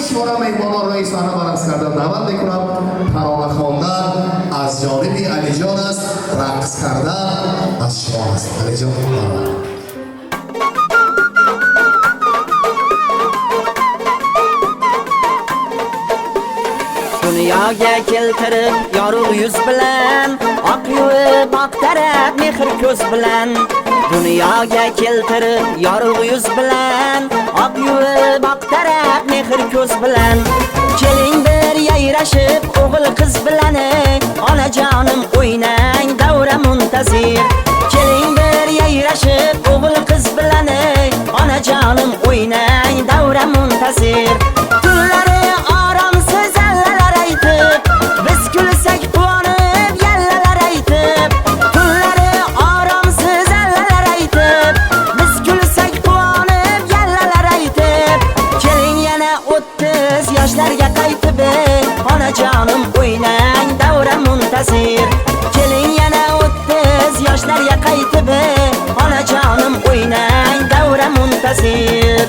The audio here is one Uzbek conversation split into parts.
چهارم مهمانان رئیس صحنه را رقص کردن دعوت میکنم. ترانه خواندن از جانب علی جان است، رقص کردن از شما است. علی جان Dunyoga keltirib yorug' yuz bilan, oq yuvib oq tarab mehr ko'z bilan. Dunyoga keltirib yorug' yuz bilan, oq yuvib oq tarab mehr ko'z bilan. Keling bir yayrashib o'g'il qiz bilan, onajonim o'ynang davra muntazir. Keling bir yayrashib o'g'il qiz bilan, onajonim o'ynang davra muntazir. Tunlari oromsiz allalar aytib, biz kulsak quvonib yallalar aytib. Tunlari oromsiz allalar aytib, biz kulsak quvonib yallalar aytib. Keling yana 30 yoshlarga qaytib, onajonim o'ynang davra muntazir. Keling yana 30 yoshlarga qaytib, onajonim o'ynang davra muntazir.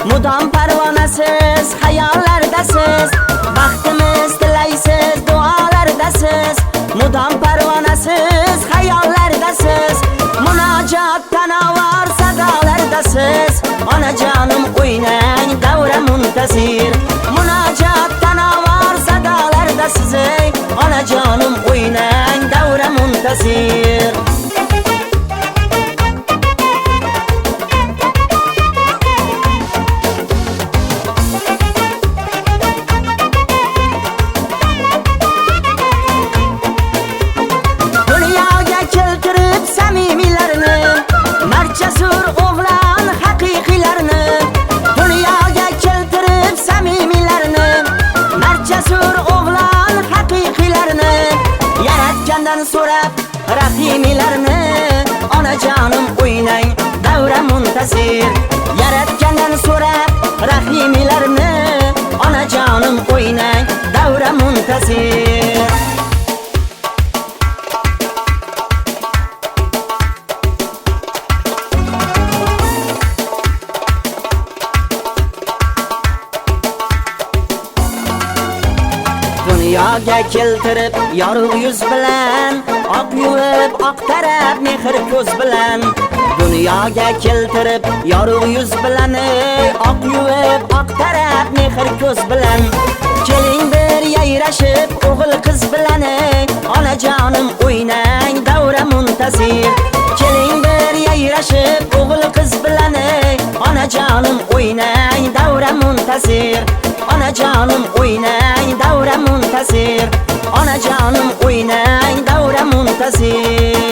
Mudom parvonasiz xayollardasiz, baxtimiz tilaysiz duolardasiz. Mudom parvonasiz xayollardasiz, munojot tanovor sadolardasiz. Onajonim o'ynang davra muntazir. Munojot tanovor sadolardasiz, onajonim o'ynang davra muntazir. Jasur o'g'lon haqiqiylarni dunyoga keltirib samimilarni. Marjasur o'g'lon haqiqiylarni yaratgandan so'rab rahimilarni. Onajonim o'ynang davra muntazir. Yaratgandan so'rab rahimilarni. Onajonim o'ynang davra muntazir. Dunyoga keltirib yorug' yuz bilan, oq yuvib oq tarab mehr ko'z bilan. Dunyoga keltirib yorug' yuz bilan, oq yuvib oq tarab mehr ko'z bilan. Keling bir yayrashib o'g'il qiz bilan, onajonim o'ynang davra muntazir. Keling bir yayrashib o'g'il qiz bilan, onajonim o'ynang davra muntazir. Onajonim o'ynang davra muntazir. Onajonim o'ynang davra muntazir.